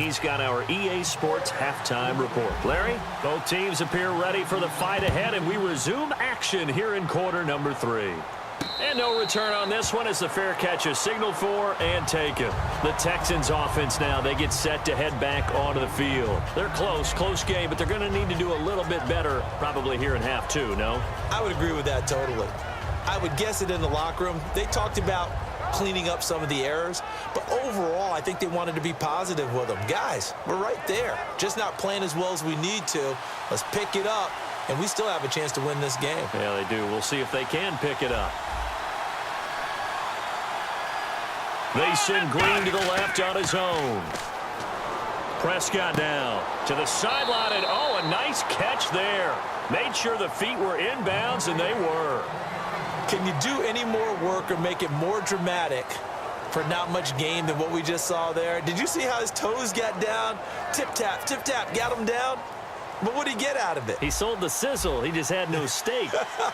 he's got our EA Sports halftime report. Larry, both teams appear ready for the fight ahead, and we resume action here in quarter number 3. And no return on this one as the fair catch is signaled for and taken. The Texans offense now, they get set to head back onto the field. They're close game, but they're going to need to do a little bit better probably here in half 2, no? I would agree with that totally. I would guess it in the locker room. They talked about cleaning up some of the errors, but overall I think they wanted to be positive with them. Guys, we're right there. Just not playing as well as we need to. Let's pick it up, and we still have a chance to win this game. Yeah, they do. We'll see if they can pick it up. They send Green to the left on his own. Prescott down to the sideline, and oh, a nice catch there. Made sure the feet were inbounds, and they were. Can you do any more work or make it more dramatic for not much gain than what we just saw there? Did you see how his toes got down? Tip-tap, got him down. But what did he get out of it? He sold the sizzle. He just had no steak.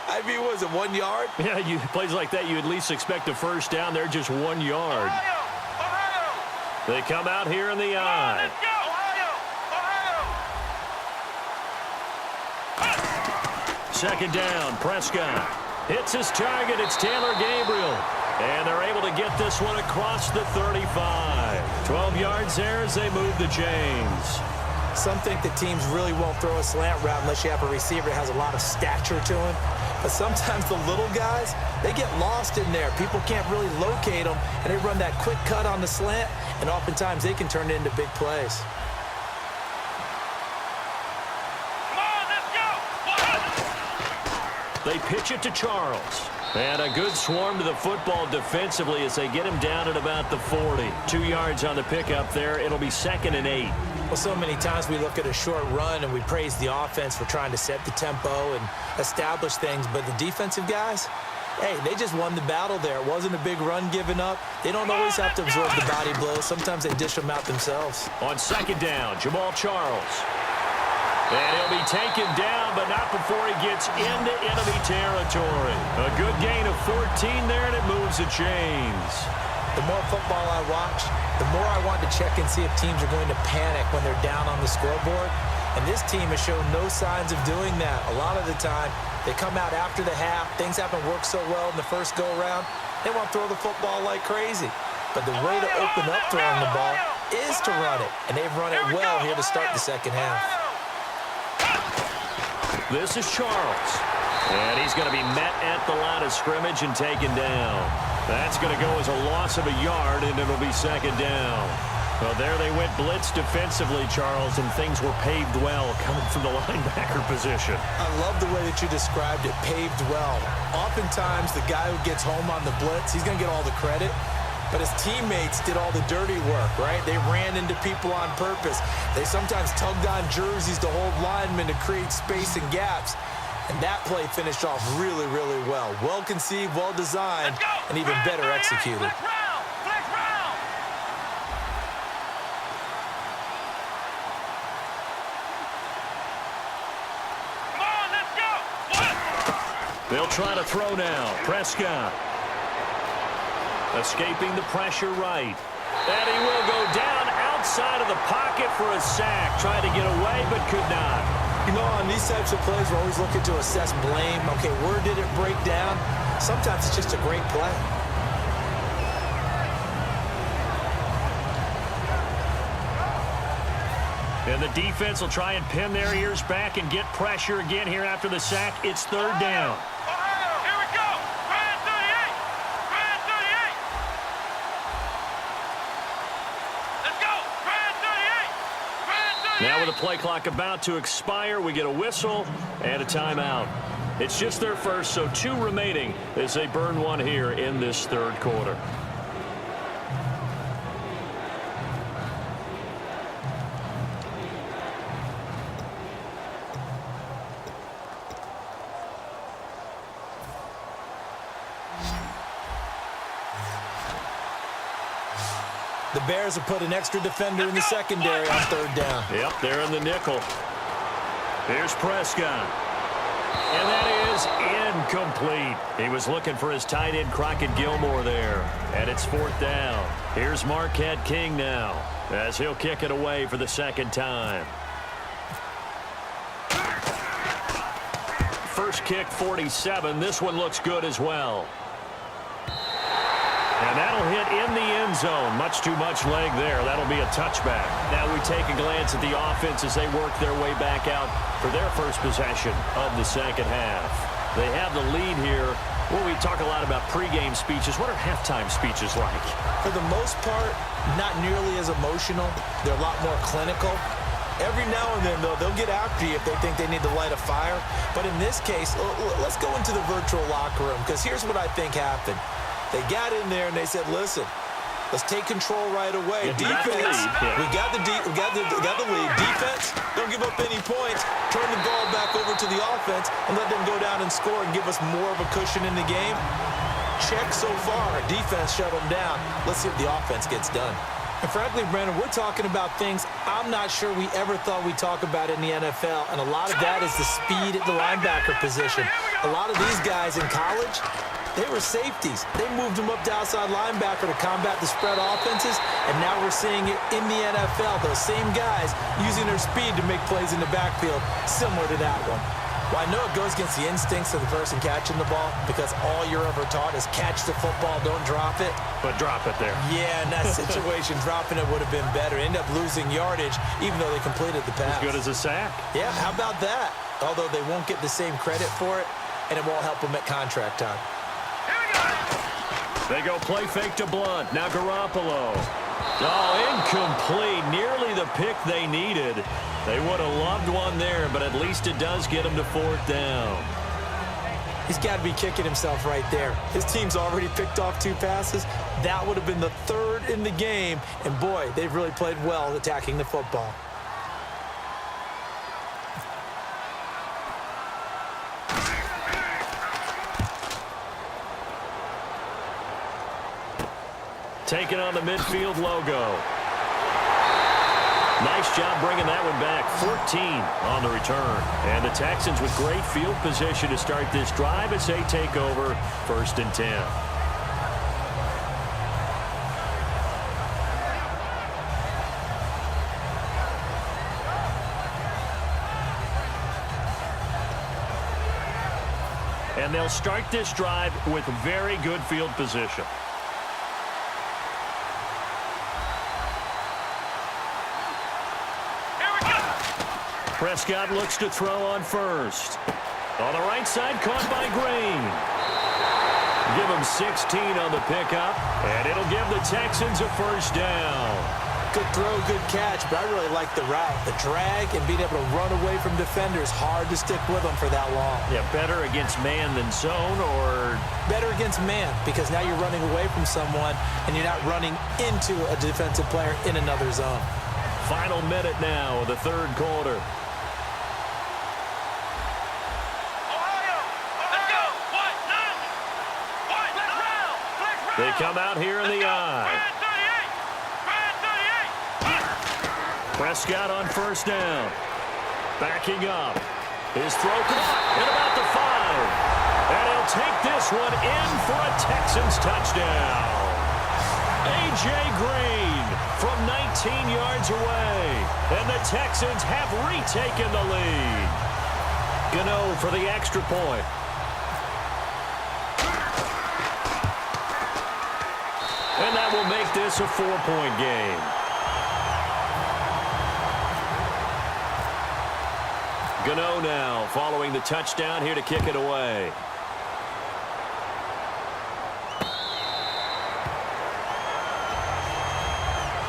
I mean, was it 1 yard? Yeah, plays like that, you at least expect a first down. They're just 1 yard. Ohio. They come out here in the eye. Second down, Prescott. Hits his target. It's Taylor Gabriel. And they're able to get this one across the 35. 12 yards there as they move the chains. Some think that teams really won't throw a slant route unless you have a receiver that has a lot of stature to him. But sometimes the little guys, they get lost in there. People can't really locate them, and they run that quick cut on the slant, and oftentimes they can turn it into big plays. They pitch it to Charles. And a good swarm to the football defensively as they get him down at about the 40. 2 yards on the pickup there. It'll be 2nd and 8. Well, so many times we look at a short run and we praise the offense for trying to set the tempo and establish things. But the defensive guys, hey, they just won the battle there. It wasn't a big run given up. They don't always have to absorb the body blows. Sometimes they dish them out themselves. On 2nd down, Jamal Charles. And he'll be taken down, but not before he gets into enemy territory. A good gain of 14 there, and it moves the chains. The more football I watch, the more I want to check and see if teams are going to panic when they're down on the scoreboard. And this team has shown no signs of doing that. A lot of the time, they come out after the half. Things haven't worked so well in the first go-around. They want to throw the football like crazy. But the way to open up throwing the ball is to run it. And they've run it well here to start the second half. This is Charles. And he's going to be met at the line of scrimmage and taken down. That's going to go as a loss of a yard, and it'll be 2nd down. Well, there they went blitz defensively, Charles, and things were paved well coming from the linebacker position. I love the way that you described it, paved well. Oftentimes, the guy who gets home on the blitz, he's going to get all the credit. But his teammates did all the dirty work, right? They ran into people on purpose. They sometimes tugged on jerseys to hold linemen to create space and gaps. And that play finished off really, really well. Well conceived, well designed, and even better executed. They'll try to throw now. Prescott. Escaping the pressure right. And he will go down outside of the pocket for a sack. Tried to get away, but could not. You know, on these types of plays, we're always looking to assess blame. Okay, where did it break down? Sometimes it's just a great play. And the defense will try and pin their ears back and get pressure again here after the sack. It's 3rd down. Now with the play clock about to expire, we get a whistle and a timeout. It's just their first, so 2 remaining as they burn one here in this 3rd quarter. The Bears have put an extra defender in the secondary on 3rd down. Yep, they're in the nickel. Here's Prescott. And that is incomplete. He was looking for his tight end, Crockett Gilmore, there. And it's 4th down. Here's Marquette King now, as he'll kick it away for the second time. First kick, 47. This one looks good as well. And that'll hit in the end zone. Much too much leg there. That'll be a touchback. Now we take a glance at the offense as they work their way back out for their first possession of the second half. They have the lead here. Well, we talk a lot about pregame speeches. What are halftime speeches like? For the most part, not nearly as emotional. They're a lot more clinical. Every now and then, though, they'll get after you if they think they need to light a fire. But in this case, let's go into the virtual locker room, because here's what I think happened. They got in there and they said, listen, let's take control right away. Defense, we got the lead. Defense, don't give up any points. Turn the ball back over to the offense and let them go down and score and give us more of a cushion in the game. Check so far. Defense shut them down. Let's see if the offense gets done. And frankly, Brandon, we're talking about things I'm not sure we ever thought we'd talk about in the NFL, and a lot of that is the speed at the linebacker position. A lot of these guys in college, they were safeties. They moved them up to outside linebacker to combat the spread offenses, and now we're seeing it in the NFL. Those same guys using their speed to make plays in the backfield, similar to that one. Well, I know it goes against the instincts of the person catching the ball, because all you're ever taught is catch the football, don't drop it. But drop it there. Yeah, in that situation, dropping it would have been better. End up losing yardage, even though they completed the pass. As good as a sack. Yeah, how about that? Although they won't get the same credit for it, and it won't help them at contract time. They go play fake to Blunt. Now Garoppolo. Oh, incomplete. Nearly the pick they needed. They would have loved one there, but at least it does get them to 4th down. He's got to be kicking himself right there. His team's already picked off 2 passes. That would have been the 3rd in the game. And, boy, they've really played well attacking the football. Taking on the midfield logo. Nice job bringing that one back. 14 on the return. And the Texans with great field position to start this drive as they take over 1st and 10. And they'll start this drive with very good field position. Prescott looks to throw on first. On the right side, caught by Green. Give him 16 on the pickup, and it'll give the Texans a 1st down. Good throw, good catch, but I really like the route. The drag and being able to run away from defenders, hard to stick with them for that long. Yeah, better against man than zone, or? Better against man, because now you're running away from someone, and you're not running into a defensive player in another zone. Final minute now of the 3rd quarter. They come out here in the eye. Prescott on 1st down. Backing up. His throw caught at about the 5. And he'll take this one in for a Texans touchdown. A.J. Green from 19 yards away. And the Texans have retaken the lead. Gano for the extra point. And that will make this a 4-point game. Gano now following the touchdown here to kick it away.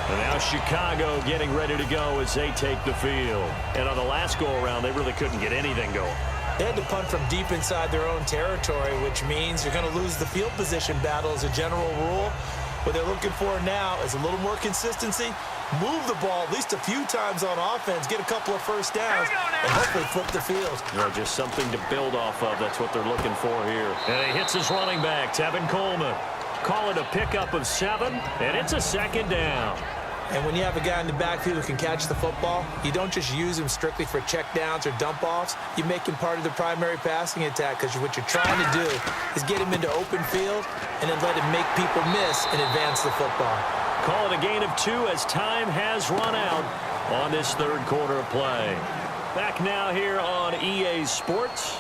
And now Chicago getting ready to go as they take the field. And on the last go-around, they really couldn't get anything going. They had to punt from deep inside their own territory, which means you're going to lose the field position battle as a general rule. What they're looking for now is a little more consistency, move the ball at least a few times on offense, get a couple of 1st downs, and hopefully flip the field. Yeah, just something to build off of. That's what they're looking for here. And he hits his running back, Tevin Coleman. Call it a pickup of 7, and it's a 2nd down. And when you have a guy in the backfield who can catch the football, you don't just use him strictly for checkdowns or dump-offs. You make him part of the primary passing attack because what you're trying to do is get him into open field and then let him make people miss and advance the football. Call it a gain of 2 as time has run out on this third quarter of play. Back now here on EA Sports.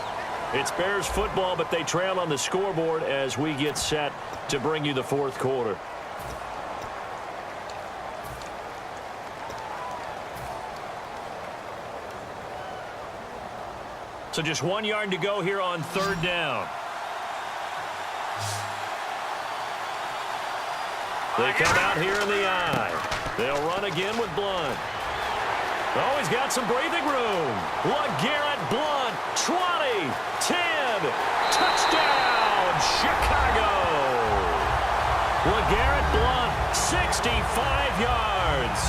It's Bears football, but they trail on the scoreboard as we get set to bring you the fourth quarter. So just 1 yard to go here on third down. They come out here in the eye. They'll run again with Blunt. Oh, he's got some breathing room. LeGarrette Blunt, 20, 10, touchdown, Chicago. LeGarrette Blunt, 65 yards.